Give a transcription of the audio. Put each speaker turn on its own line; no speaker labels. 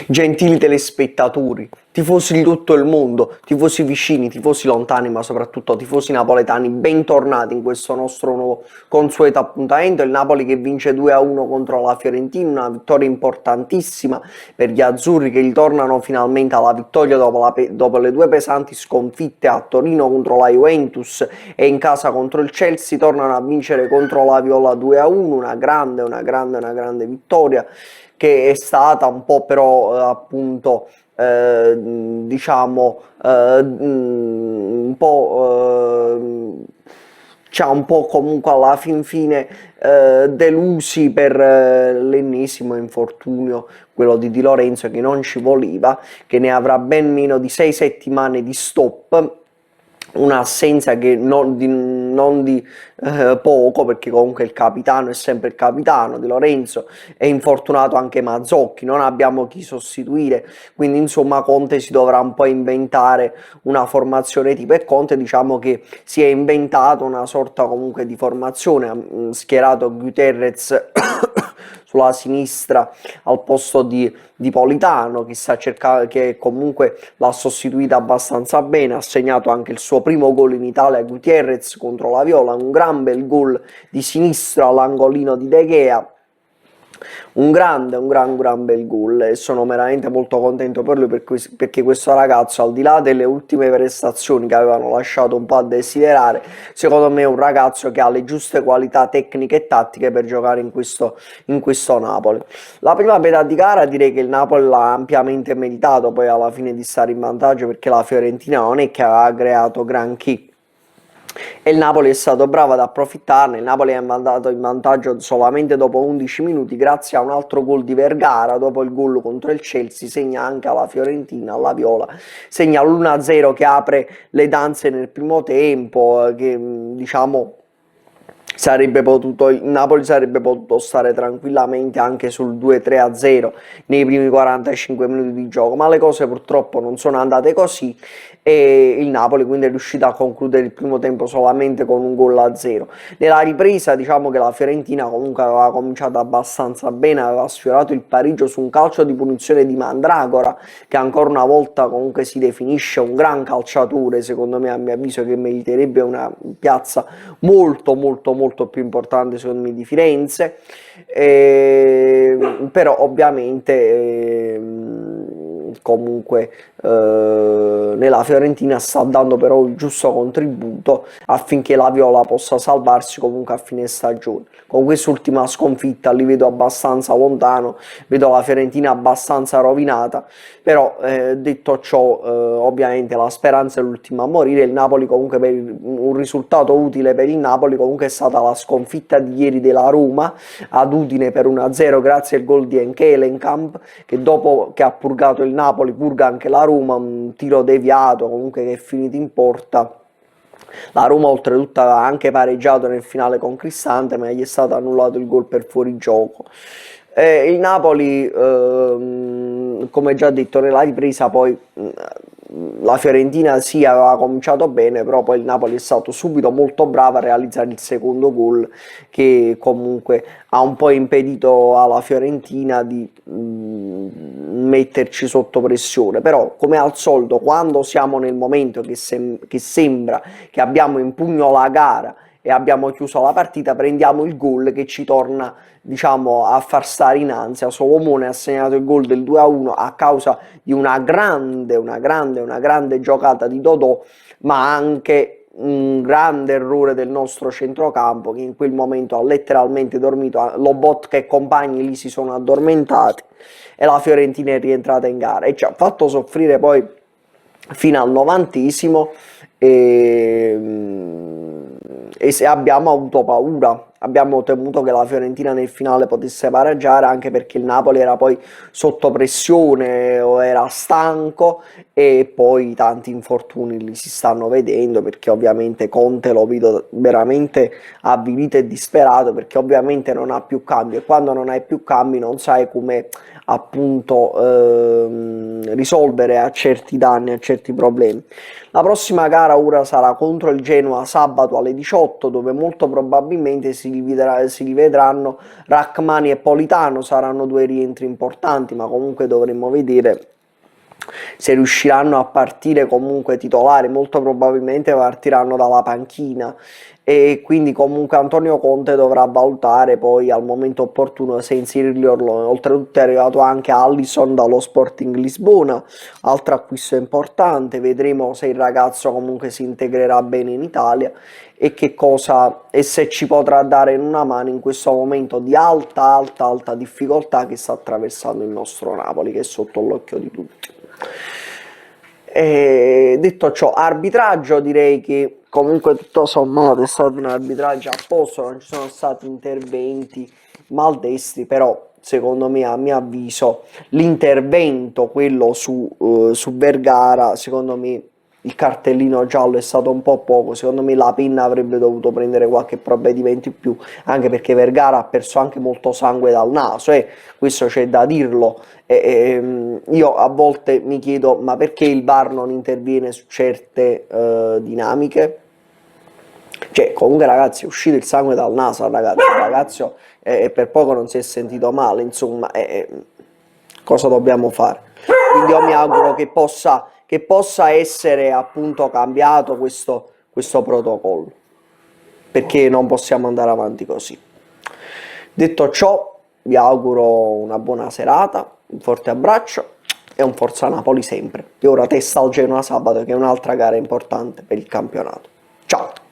Gentili telespettatori, tifosi di tutto il mondo, tifosi vicini, tifosi lontani, ma soprattutto tifosi napoletani, bentornati in questo nostro nuovo consueto appuntamento. Il Napoli che vince 2-1 contro la Fiorentina, una vittoria importantissima per gli azzurri che ritornano finalmente alla vittoria dopo le due pesanti sconfitte a Torino contro la Juventus e in casa contro il Chelsea. Tornano a vincere contro la Viola 2-1, una grande vittoria che è stata un po' però appunto diciamo un po' ci ha un po' comunque alla fin fine delusi per l'ennesimo infortunio, quello di Di Lorenzo, che non ci voleva, che ne avrà ben meno di 6 settimane di stop. Un'assenza che non di poco, perché comunque il capitano è sempre il capitano. Di Lorenzo, è infortunato anche Mazzocchi, non abbiamo chi sostituire, quindi insomma Conte si dovrà un po' inventare una formazione tipo, e Conte diciamo che si è inventato una sorta comunque di formazione, ha schierato Guterres sulla sinistra al posto di Politano, che comunque l'ha sostituita abbastanza bene, ha segnato anche il suo primo gol in Italia Gutierrez contro la Viola, un gran bel gol di sinistra all'angolino di De Gea. Un gran bel gol, e sono veramente molto contento per lui, perché questo ragazzo, al di là delle ultime prestazioni che avevano lasciato un po' a desiderare, secondo me è un ragazzo che ha le giuste qualità tecniche e tattiche per giocare in questo Napoli. La prima metà di gara direi che il Napoli l'ha ampiamente meritato poi alla fine di stare in vantaggio, perché la Fiorentina non è che aveva creato granché e il Napoli è stato bravo ad approfittarne. Il Napoli è andato in vantaggio solamente dopo 11 minuti grazie a un altro gol di Vergara. Dopo il gol contro il Chelsea segna anche alla Fiorentina, alla Viola, segna l'1-0 che apre le danze nel primo tempo, che diciamo il Napoli sarebbe potuto stare tranquillamente anche sul 2-3-0 nei primi 45 minuti di gioco, ma le cose purtroppo non sono andate così e il Napoli quindi è riuscito a concludere il primo tempo solamente con un gol a 0. Nella ripresa diciamo che la Fiorentina comunque aveva cominciato abbastanza bene, aveva sfiorato il pareggio su un calcio di punizione di Mandragora, che ancora una volta comunque si definisce un gran calciatore, secondo me, a mio avviso, che meriterebbe una piazza molto più importante secondo me di Firenze, però ovviamente comunque nella Fiorentina sta dando però il giusto contributo affinché la Viola possa salvarsi comunque a fine stagione. Con quest'ultima sconfitta li vedo abbastanza lontano, vedo la Fiorentina abbastanza rovinata, però detto ciò ovviamente la speranza è l'ultima a morire. Il Napoli comunque, per un risultato utile per il Napoli comunque è stata la sconfitta di ieri della Roma ad Udine per 1-0 grazie al gol di Enkelenkamp, che dopo che ha purgato il Napoli purga anche la Roma, un tiro deviato comunque che è finito in porta. La Roma oltretutto aveva anche pareggiato nel finale con Cristante, ma gli è stato annullato il gol per fuorigioco. Il Napoli, come già detto nella ripresa, poi la Fiorentina sì aveva cominciato bene, però poi il Napoli è stato subito molto bravo a realizzare il secondo gol, che comunque ha un po' impedito alla Fiorentina di metterci sotto pressione. Però come al solito, quando siamo nel momento che sembra che abbiamo in pugno la gara e abbiamo chiuso la partita, prendiamo il gol che ci torna diciamo a far stare in ansia. Solomone ha segnato il gol del 2-1 a causa di una grande giocata di Dodò, ma anche un grande errore del nostro centrocampo, che in quel momento ha letteralmente dormito. Lobotka e compagni lì si sono addormentati e la Fiorentina è rientrata in gara e ci ha fatto soffrire poi fino al 90esimo, e se abbiamo avuto paura, abbiamo temuto che la Fiorentina nel finale potesse pareggiare, anche perché il Napoli era poi sotto pressione o era stanco, e poi tanti infortuni li si stanno vedendo, perché ovviamente Conte lo vedo veramente avvilito e disperato, perché ovviamente non ha più cambi, e quando non hai più cambi non sai come appunto risolvere a certi danni, a certi problemi. La prossima gara ora sarà contro il Genoa sabato alle 18, dove molto probabilmente si si rivedranno. Rachmani e Politano saranno due rientri importanti, ma comunque dovremmo vedere se riusciranno a partire comunque titolari. Molto probabilmente partiranno dalla panchina, e quindi comunque Antonio Conte dovrà valutare poi al momento opportuno se inserirli o no. Oltretutto è arrivato anche Alisson dallo Sporting Lisbona, altro acquisto importante. Vedremo se il ragazzo comunque si integrerà bene in Italia e che cosa, e se ci potrà dare una mano in questo momento di alta difficoltà che sta attraversando il nostro Napoli, che è sotto l'occhio di tutti. E detto ciò, arbitraggio, direi che comunque tutto sommato è stato un arbitraggio a posto, non ci sono stati interventi maldestri, però secondo me, a mio avviso, l'intervento, quello su Vergara, secondo me il cartellino giallo è stato un po' poco. Secondo me la penna avrebbe dovuto prendere qualche provvedimento in più, anche perché Vergara ha perso anche molto sangue dal naso, questo c'è da dirlo. Io a volte mi chiedo, ma perché il VAR non interviene su certe dinamiche? Cioè, comunque ragazzi, è uscito il sangue dal naso al ragazzo, il ragazzo per poco non si è sentito male, insomma, cosa dobbiamo fare? Quindi io mi auguro che possa essere appunto cambiato questo protocollo, perché non possiamo andare avanti così. Detto ciò, vi auguro una buona serata, un forte abbraccio e un Forza Napoli sempre. E ora testa al Genoa sabato, che è un'altra gara importante per il campionato. Ciao!